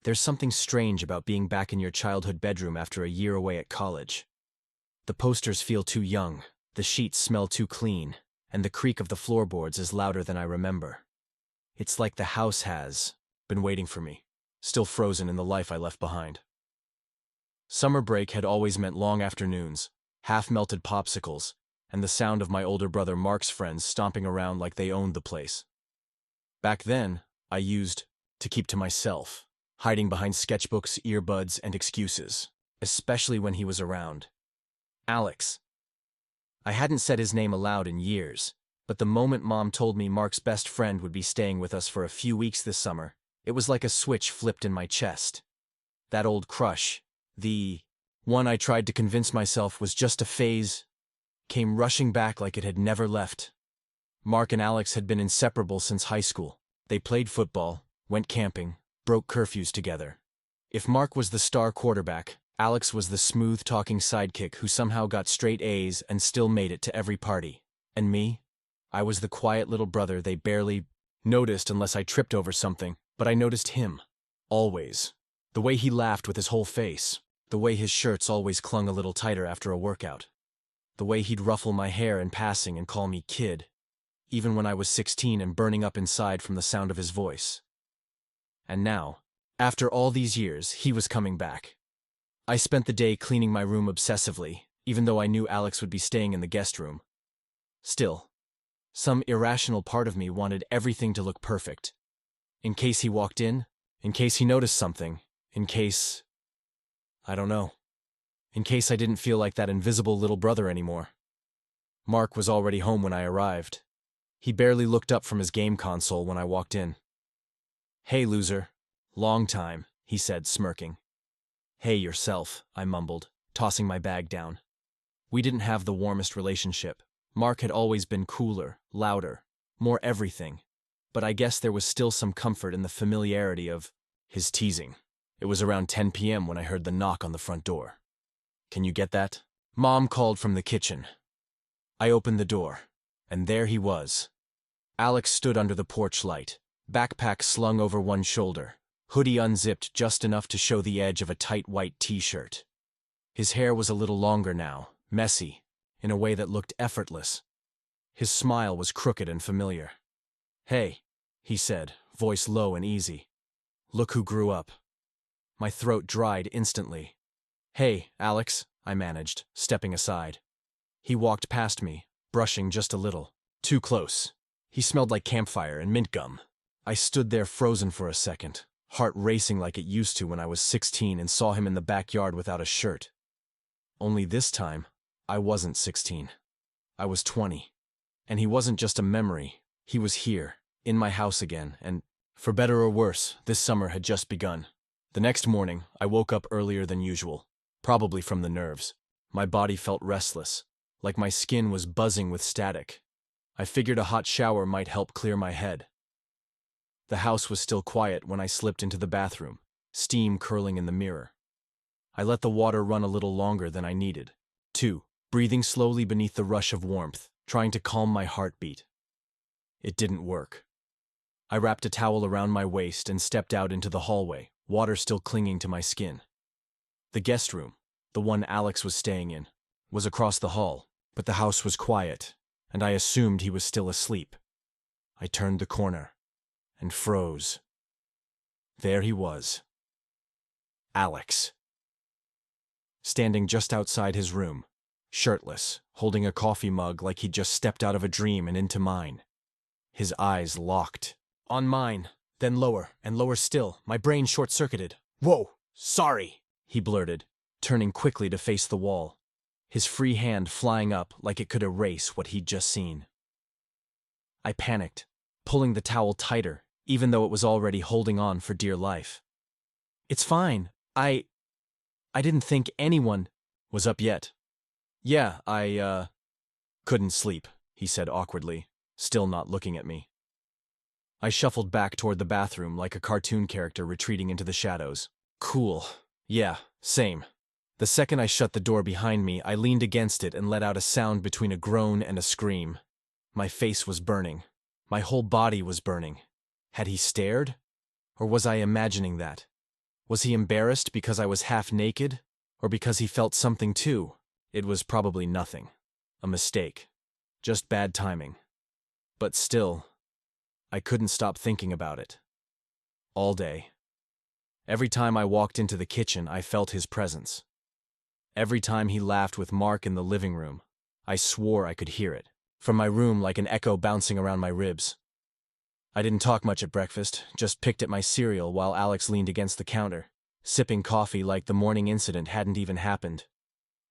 There's something strange about being back in your childhood bedroom after a year away at college. The posters feel too young, the sheets smell too clean, and the creak of the floorboards is louder than I remember. It's like the house has been waiting for me, still frozen in the life I left behind. Summer break had always meant long afternoons, half-melted popsicles, and the sound of my older brother Mark's friends stomping around like they owned the place. Back then, I used to keep to myself, hiding behind sketchbooks, earbuds, and excuses, especially when he was around. Alex. I hadn't said his name aloud in years, but the moment Mom told me Mark's best friend would be staying with us for a few weeks this summer, it was like a switch flipped in my chest. That old crush, the one I tried to convince myself was just a phase, came rushing back like it had never left. Mark and Alex had been inseparable since high school. They played football, went camping, broke curfews together. If Mark was the star quarterback, Alex was the smooth-talking sidekick who somehow got straight A's and still made it to every party. And me? I was the quiet little brother they barely noticed unless I tripped over something, but I noticed him. Always. The way he laughed with his whole face. The way his shirts always clung a little tighter after a workout. The way he'd ruffle my hair in passing and call me kid, even when I was 16 and burning up inside from the sound of his voice. And now, after all these years, he was coming back. I spent the day cleaning my room obsessively, even though I knew Alex would be staying in the guest room. Still, some irrational part of me wanted everything to look perfect. In case he walked in case he noticed something, in case... I don't know. In case I didn't feel like that invisible little brother anymore. Mark was already home when I arrived. He barely looked up from his game console when I walked in. "Hey, loser. Long time," he said, smirking. "Hey, yourself," I mumbled, tossing my bag down. We didn't have the warmest relationship. Mark had always been cooler, louder, more everything. But I guess there was still some comfort in the familiarity of his teasing. It was around 10 p.m. when I heard the knock on the front door. "Can you get that?" Mom called from the kitchen. I opened the door, and there he was. Alex stood under the porch light, backpack slung over one shoulder, hoodie unzipped just enough to show the edge of a tight white t-shirt. His hair was a little longer now, messy, in a way that looked effortless. His smile was crooked and familiar. "Hey," he said, voice low and easy. "Look who grew up." My throat dried instantly. "Hey, Alex," I managed, stepping aside. He walked past me, brushing just a little. Too close. He smelled like campfire and mint gum. I stood there frozen for a second, heart racing like it used to when I was 16 and saw him in the backyard without a shirt. Only this time, I wasn't 16. I was 20. And he wasn't just a memory. He was here, in my house again, and, for better or worse, this summer had just begun. The next morning, I woke up earlier than usual, probably from the nerves. My body felt restless, like my skin was buzzing with static. I figured a hot shower might help clear my head. The house was still quiet when I slipped into the bathroom, steam curling in the mirror. I let the water run a little longer than I needed. 2. Breathing slowly beneath the rush of warmth, trying to calm my heartbeat. It didn't work. I wrapped a towel around my waist and stepped out into the hallway, water still clinging to my skin. The guest room, the one Alex was staying in, was across the hall, but the house was quiet, and I assumed he was still asleep. I turned the corner and froze. There he was. Alex. Standing just outside his room, shirtless, holding a coffee mug like he'd just stepped out of a dream and into mine. His eyes locked. On mine, then lower, and lower still, my brain short-circuited. "Whoa, sorry," he blurted, turning quickly to face the wall, his free hand flying up like it could erase what he'd just seen. I panicked, pulling the towel tighter, even though it was already holding on for dear life. "It's fine. I didn't think anyone was up yet." "Yeah, I couldn't sleep," he said awkwardly, still not looking at me. I shuffled back toward the bathroom like a cartoon character retreating into the shadows. "Cool. Yeah, same." The second I shut the door behind me, I leaned against it and let out a sound between a groan and a scream. My face was burning. My whole body was burning. Had he stared? Or was I imagining that? Was he embarrassed because I was half naked? Or because he felt something too? It was probably nothing. A mistake. Just bad timing. But still, I couldn't stop thinking about it. All day. Every time I walked into the kitchen, I felt his presence. Every time he laughed with Mark in the living room, I swore I could hear it, from my room like an echo bouncing around my ribs. I didn't talk much at breakfast, just picked at my cereal while Alex leaned against the counter, sipping coffee like the morning incident hadn't even happened.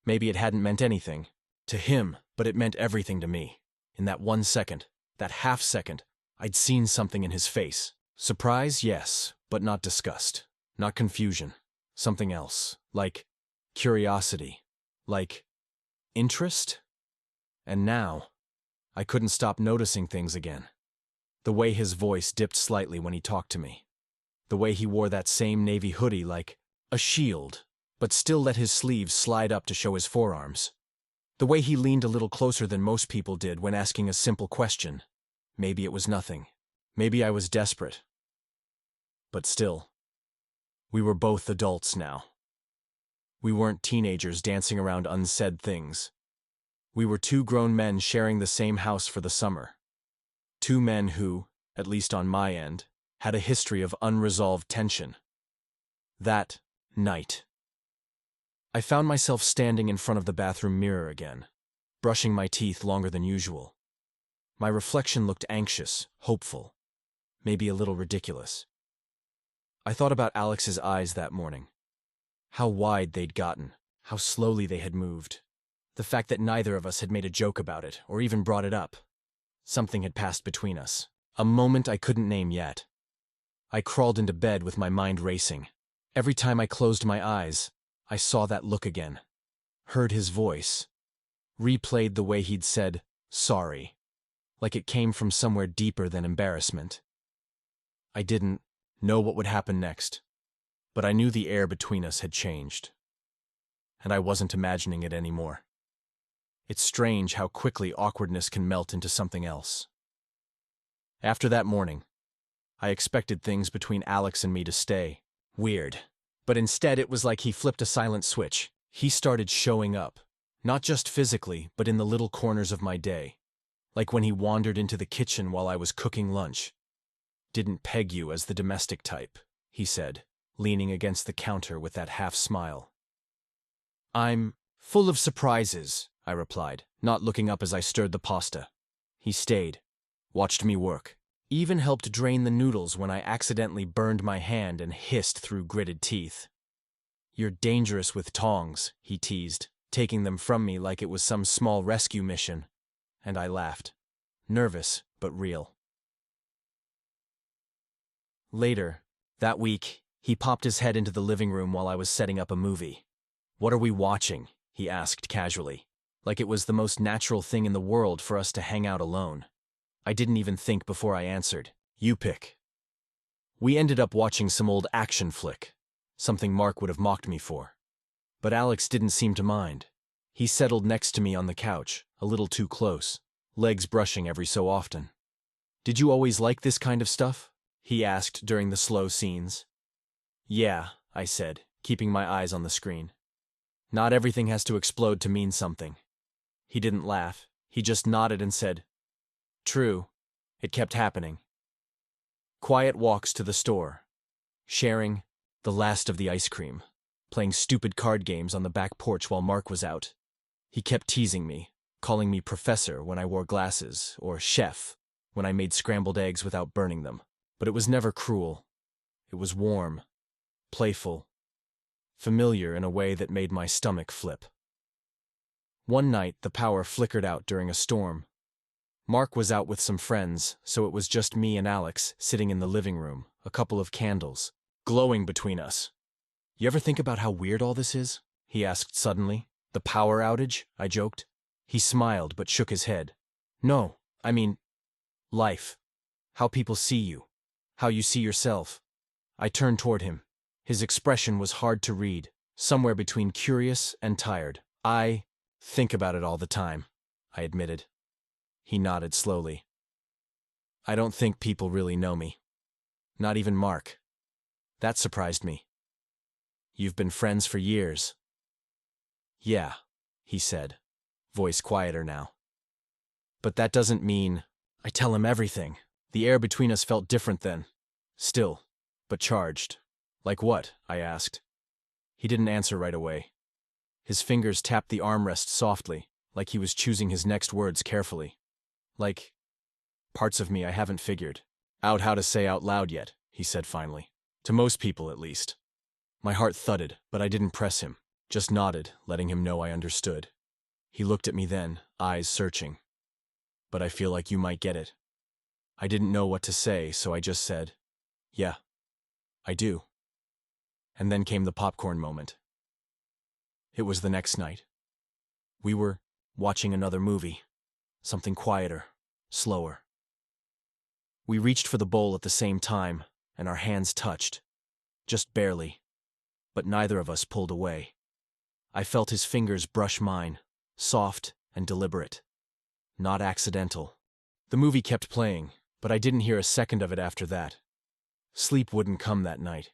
Maybe it hadn't meant anything to him, but it meant everything to me. In that 1 second, that half second, I'd seen something in his face. Surprise, yes, but not disgust, not confusion. Something else, like curiosity, like interest. And now, I couldn't stop noticing things again. The way his voice dipped slightly when he talked to me. The way he wore that same navy hoodie like a shield, but still let his sleeves slide up to show his forearms. The way he leaned a little closer than most people did when asking a simple question. Maybe it was nothing. Maybe I was desperate. But still, we were both adults now. We weren't teenagers dancing around unsaid things. We were two grown men sharing the same house for the summer. Two men who, at least on my end, had a history of unresolved tension. That night, I found myself standing in front of the bathroom mirror again, brushing my teeth longer than usual. My reflection looked anxious, hopeful, maybe a little ridiculous. I thought about Alex's eyes that morning. How wide they'd gotten, how slowly they had moved. The fact that neither of us had made a joke about it, or even brought it up. Something had passed between us, a moment I couldn't name yet. I crawled into bed with my mind racing. Every time I closed my eyes, I saw that look again. Heard his voice. Replayed the way he'd said, sorry. Like it came from somewhere deeper than embarrassment. I didn't know what would happen next, but I knew the air between us had changed. And I wasn't imagining it anymore. It's strange how quickly awkwardness can melt into something else. After that morning, I expected things between Alex and me to stay weird. But instead it was like he flipped a silent switch. He started showing up, not just physically, but in the little corners of my day. Like when he wandered into the kitchen while I was cooking lunch. Didn't peg you as the domestic type, he said, leaning against the counter with that half smile. I'm full of surprises, I replied, not looking up as I stirred the pasta. He stayed, watched me work, even helped drain the noodles when I accidentally burned my hand and hissed through gritted teeth. You're dangerous with tongs, he teased, taking them from me like it was some small rescue mission. And I laughed. Nervous, but real. Later, that week, he popped his head into the living room while I was setting up a movie. What are we watching? He asked casually, like it was the most natural thing in the world for us to hang out alone. I didn't even think before I answered. You pick. We ended up watching some old action flick, something Mark would have mocked me for. But Alex didn't seem to mind. He settled next to me on the couch, a little too close, legs brushing every so often. Did you always like this kind of stuff? He asked during the slow scenes. Yeah, I said, keeping my eyes on the screen. Not everything has to explode to mean something. He didn't laugh. He just nodded and said, True. It kept happening. Quiet walks to the store. Sharing the last of the ice cream. Playing stupid card games on the back porch while Mark was out. He kept teasing me, calling me professor when I wore glasses, or chef when I made scrambled eggs without burning them. But it was never cruel. It was warm, playful, familiar in a way that made my stomach flip. One night, the power flickered out during a storm. Mark was out with some friends, so it was just me and Alex sitting in the living room, a couple of candles, glowing between us. You ever think about how weird all this is? He asked suddenly. The power outage? I joked. He smiled but shook his head. No, I mean, life. How people see you. How you see yourself. I turned toward him. His expression was hard to read, somewhere between curious and tired. I think about it all the time, I admitted. He nodded slowly. I don't think people really know me. Not even Mark. That surprised me. You've been friends for years. Yeah, he said, voice quieter now. But that doesn't mean I tell him everything. The air between us felt different then. Still, but charged. Like what? I asked. He didn't answer right away. His fingers tapped the armrest softly, like he was choosing his next words carefully. Like parts of me I haven't figured out how to say out loud yet, he said finally. To most people, at least. My heart thudded, but I didn't press him, just nodded, letting him know I understood. He looked at me then, eyes searching. But I feel like you might get it. I didn't know what to say, so I just said, yeah, I do. And then came the popcorn moment. It was the next night. We were watching another movie, something quieter, slower. We reached for the bowl at the same time, and our hands touched. Just barely. But neither of us pulled away. I felt his fingers brush mine, soft and deliberate. Not accidental. The movie kept playing, but I didn't hear a second of it after that. Sleep wouldn't come that night.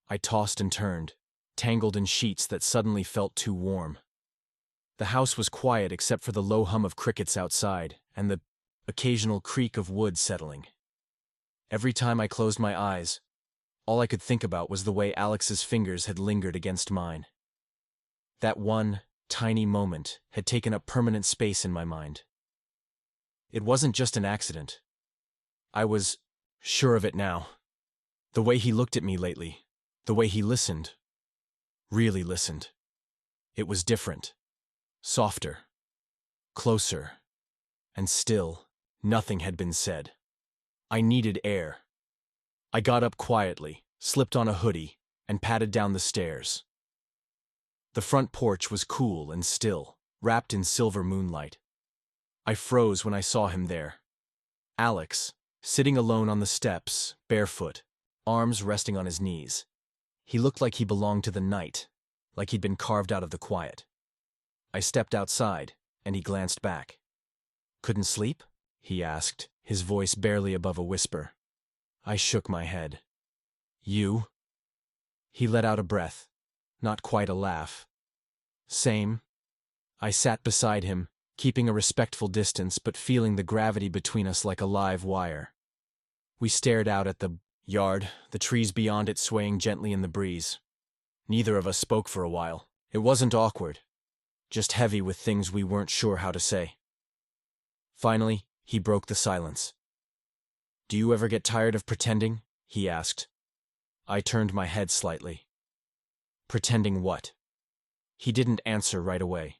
I tossed and turned, tangled in sheets that suddenly felt too warm. The house was quiet except for the low hum of crickets outside and the occasional creak of wood settling. Every time I closed my eyes, all I could think about was the way Alex's fingers had lingered against mine. That one, tiny moment had taken up permanent space in my mind. It wasn't just an accident. I was sure of it now. The way he looked at me lately, the way he listened, really listened. It was different, softer, closer, and still, nothing had been said. I needed air. I got up quietly, slipped on a hoodie, and padded down the stairs. The front porch was cool and still, wrapped in silver moonlight. I froze when I saw him there. Alex, sitting alone on the steps, barefoot, arms resting on his knees. He looked like he belonged to the night, like he'd been carved out of the quiet. I stepped outside, and he glanced back. Couldn't sleep? He asked, his voice barely above a whisper. I shook my head. You? He let out a breath, not quite a laugh. Same. I sat beside him, keeping a respectful distance but feeling the gravity between us like a live wire. We stared out at the yard, the trees beyond it swaying gently in the breeze. Neither of us spoke for a while. It wasn't awkward, just heavy with things we weren't sure how to say. Finally, he broke the silence. Do you ever get tired of pretending? He asked. I turned my head slightly. Pretending what? He didn't answer right away.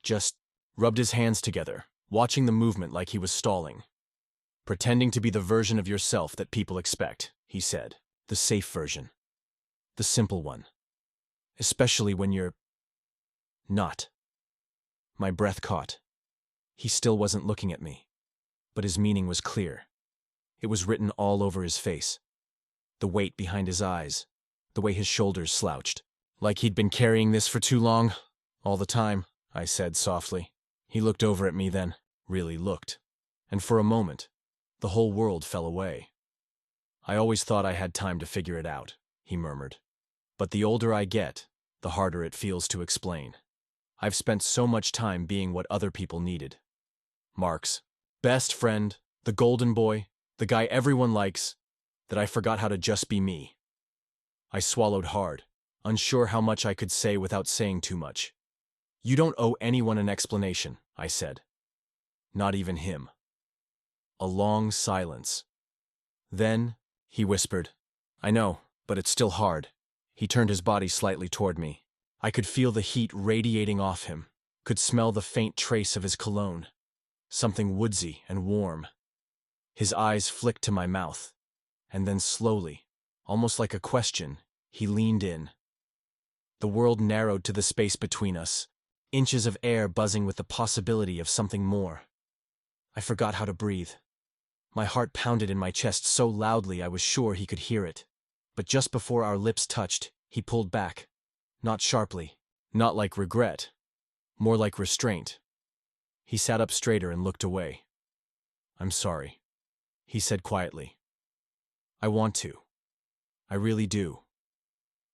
Just rubbed his hands together, watching the movement like he was stalling. Pretending to be the version of yourself that people expect, he said. The safe version. The simple one. Especially when you're not. My breath caught. He still wasn't looking at me, but his meaning was clear. It was written all over his face. The weight behind his eyes, the way his shoulders slouched. Like he'd been carrying this for too long, all the time, I said softly. He looked over at me then, really looked. And for a moment, the whole world fell away. I always thought I had time to figure it out, he murmured. But the older I get, the harder it feels to explain. I've spent so much time being what other people needed. Mark's best friend, the golden boy, the guy everyone likes, that I forgot how to just be me. I swallowed hard, unsure how much I could say without saying too much. You don't owe anyone an explanation, I said. Not even him. A long silence. Then, he whispered, I know, but it's still hard. He turned his body slightly toward me. I could feel the heat radiating off him, could smell the faint trace of his cologne. Something woodsy and warm. His eyes flicked to my mouth, and then slowly, almost like a question, he leaned in. The world narrowed to the space between us, inches of air buzzing with the possibility of something more. I forgot how to breathe. My heart pounded in my chest so loudly I was sure he could hear it. But just before our lips touched, he pulled back. Not sharply, not like regret, more like restraint. He sat up straighter and looked away. I'm sorry, he said quietly. I want to. I really do.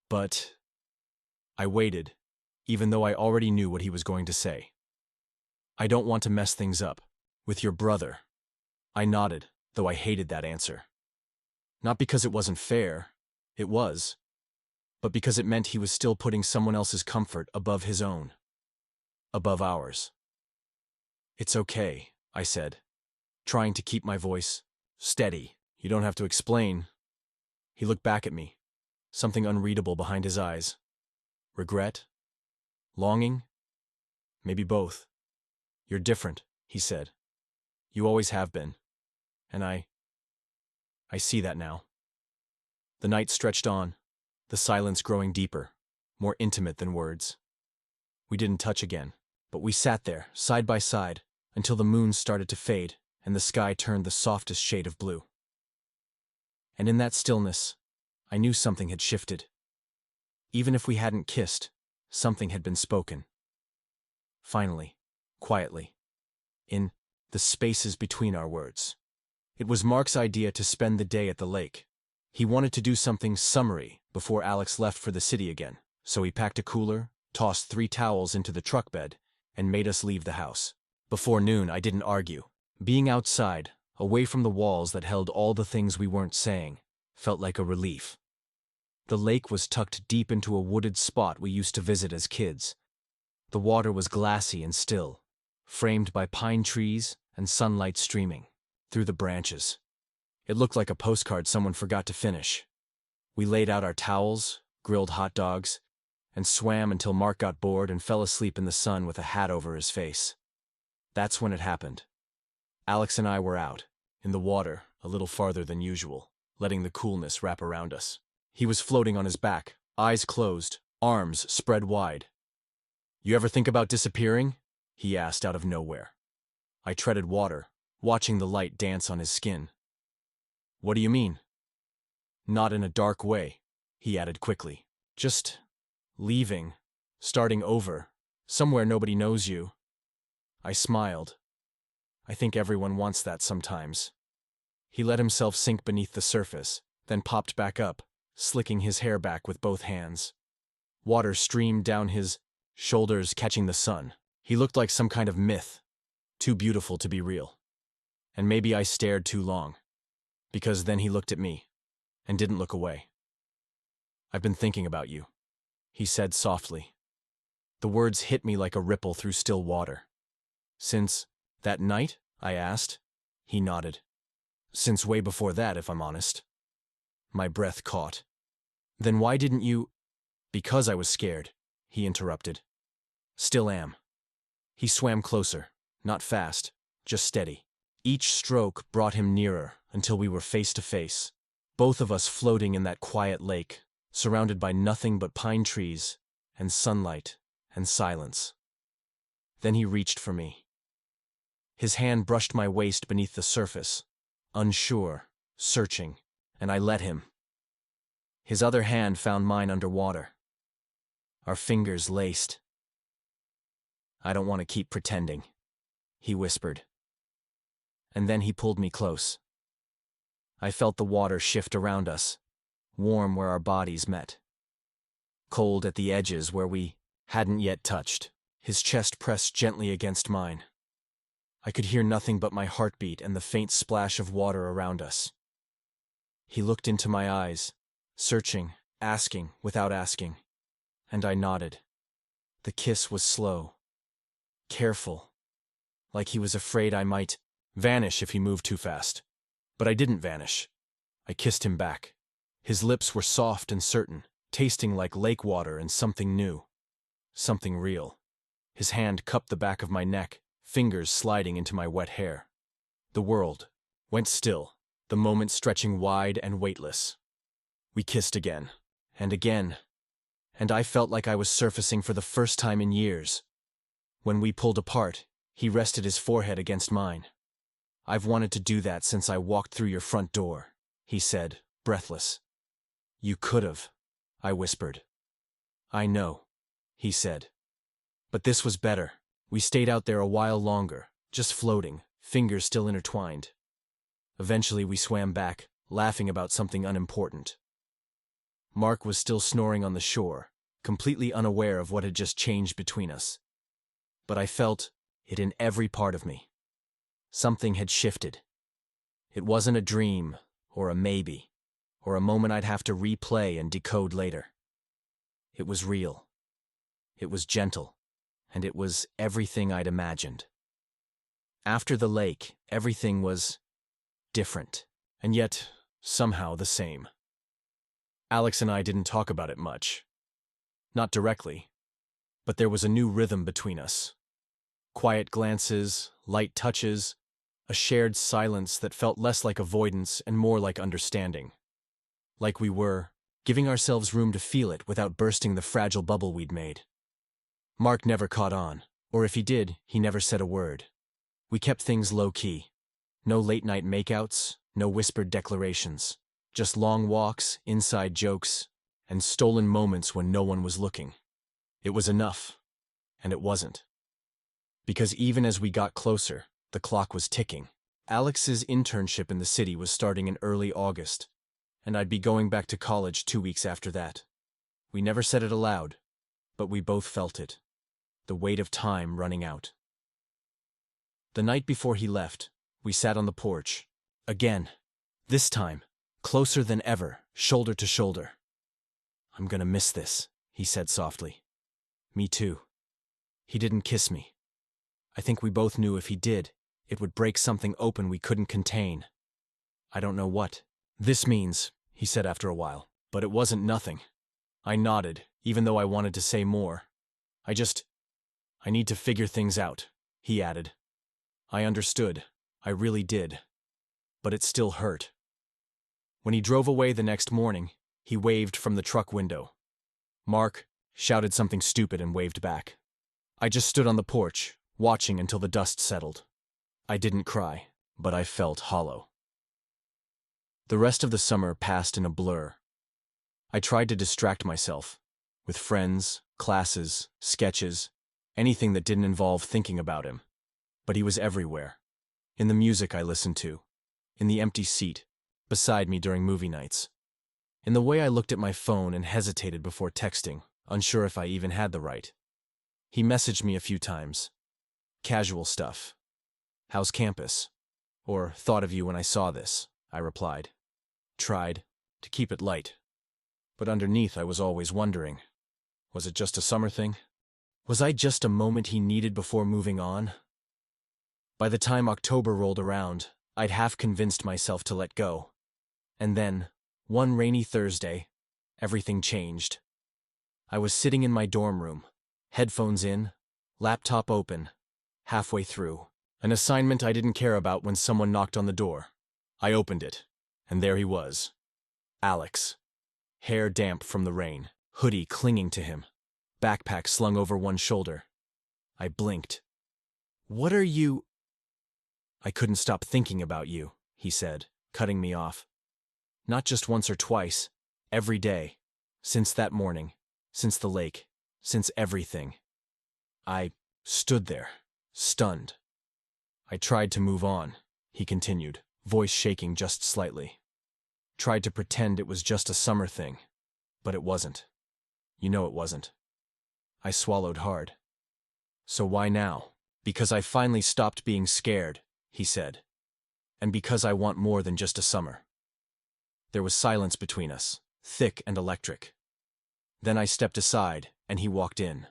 But I waited, even though I already knew what he was going to say. I don't want to mess things up. With your brother. I nodded, though I hated that answer. Not because it wasn't fair, it was, but because it meant he was still putting someone else's comfort above his own. Above ours. It's okay, I said, trying to keep my voice steady. You don't have to explain. He looked back at me, something unreadable behind his eyes. Regret? Longing? Maybe both. You're different, he said. You always have been. And I see that now. The night stretched on, the silence growing deeper, more intimate than words. We didn't touch again, but we sat there, side by side, until the moon started to fade and the sky turned the softest shade of blue. And in that stillness, I knew something had shifted. Even if we hadn't kissed, something had been spoken. Finally, quietly, in the spaces between our words. It was Mark's idea to spend the day at the lake. He wanted to do something summery before Alex left for the city again, so he packed a cooler, tossed 3 towels into the truck bed, and made us leave the house. Before noon, I didn't argue. Being outside, away from the walls that held all the things we weren't saying, felt like a relief. The lake was tucked deep into a wooded spot we used to visit as kids. The water was glassy and still, framed by pine trees and sunlight streaming through the branches. It looked like a postcard someone forgot to finish. We laid out our towels, grilled hot dogs, and swam until Mark got bored and fell asleep in the sun with a hat over his face. That's when it happened. Alex and I were out, in the water, a little farther than usual, letting the coolness wrap around us. He was floating on his back, eyes closed, arms spread wide. "You ever think about disappearing?" he asked out of nowhere. I treaded water, watching the light dance on his skin. "What do you mean?" "Not in a dark way," he added quickly. "Just leaving, starting over, somewhere nobody knows you." I smiled. I think everyone wants that sometimes. He let himself sink beneath the surface, then popped back up, slicking his hair back with both hands. Water streamed down his shoulders, catching the sun. He looked like some kind of myth, too beautiful to be real. And maybe I stared too long, because then he looked at me, and didn't look away. "I've been thinking about you," he said softly. The words hit me like a ripple through still water. "Since that night?" I asked. He nodded. "Since way before that, if I'm honest." My breath caught. "Then why didn't you—" "Because I was scared," he interrupted. "Still am." He swam closer, not fast, just steady. Each stroke brought him nearer until we were face to face, both of us floating in that quiet lake, surrounded by nothing but pine trees and sunlight and silence. Then he reached for me. His hand brushed my waist beneath the surface, unsure, searching, and I let him. His other hand found mine underwater. Our fingers laced. "I don't want to keep pretending," he whispered. And then he pulled me close. I felt the water shift around us, warm where our bodies met, cold at the edges where we hadn't yet touched. His chest pressed gently against mine. I could hear nothing but my heartbeat and the faint splash of water around us. He looked into my eyes, searching, asking without asking, and I nodded. The kiss was slow, careful, like he was afraid I might vanish if he moved too fast. But I didn't vanish. I kissed him back. His lips were soft and certain, tasting like lake water and something new, something real. His hand cupped the back of my neck, fingers sliding into my wet hair. The world went still, the moment stretching wide and weightless. We kissed again, and I felt like I was surfacing for the first time in years. When we pulled apart, he rested his forehead against mine. "I've wanted to do that since I walked through your front door," he said, breathless. "You could've," I whispered. "I know," he said. But this was better. We stayed out there a while longer, just floating, fingers still intertwined. Eventually we swam back, laughing about something unimportant. Mark was still snoring on the shore, completely unaware of what had just changed between us. But I felt it in every part of me. Something had shifted. It wasn't a dream, or a maybe, or a moment I'd have to replay and decode later. It was real. It was gentle, and it was everything I'd imagined. After the lake, everything was different, and yet somehow the same. Alex and I didn't talk about it much. Not directly, but there was a new rhythm between us. Quiet glances, light touches, a shared silence that felt less like avoidance and more like understanding. Like we were giving ourselves room to feel it without bursting the fragile bubble we'd made. Mark never caught on, or if he did, he never said a word. We kept things low-key. No late-night makeouts, no whispered declarations. Just long walks, inside jokes, and stolen moments when no one was looking. It was enough, and it wasn't. Because even as we got closer, the clock was ticking. Alex's internship in the city was starting in early August, and I'd be going back to college 2 weeks after that. We never said it aloud, but we both felt it. The weight of time running out. The night before he left, we sat on the porch. Again. This time, closer than ever, shoulder to shoulder. "I'm gonna miss this," he said softly. "Me too." He didn't kiss me. I think we both knew if he did, it would break something open we couldn't contain. I don't know what this means, he said after a while, but it wasn't nothing. I nodded, even though I wanted to say more. I need to figure things out, he added. I understood. I really did. But it still hurt. When he drove away the next morning, he waved from the truck window. Mark shouted something stupid and waved back. I just stood on the porch, watching until the dust settled. I didn't cry, but I felt hollow. The rest of the summer passed in a blur. I tried to distract myself, with friends, classes, sketches, anything that didn't involve thinking about him. But he was everywhere. In the music I listened to, in the empty seat, beside me during movie nights, in the way I looked at my phone and hesitated before texting, unsure if I even had the right. He messaged me a few times. Casual stuff. "How's campus?" Or "Thought of you when I saw this," I replied. Tried to keep it light. But underneath I was always wondering, was it just a summer thing? Was I just a moment he needed before moving on? By the time October rolled around, I'd half convinced myself to let go. And then, one rainy Thursday, everything changed. I was sitting in my dorm room, headphones in, laptop open, halfway through, an assignment I didn't care about when someone knocked on the door. I opened it, and there he was. Alex. Hair damp from the rain, hoodie clinging to him, backpack slung over one shoulder. I blinked. "What are you—" "I couldn't stop thinking about you," he said, cutting me off. "Not just once or twice, every day, since that morning, since the lake, since everything." I stood there, stunned. "I tried to move on," he continued, voice shaking just slightly. "Tried to pretend it was just a summer thing, but it wasn't. You know it wasn't." I swallowed hard. "So why now?" "Because I finally stopped being scared," he said. "And because I want more than just a summer." There was silence between us, thick and electric. Then I stepped aside, and he walked in.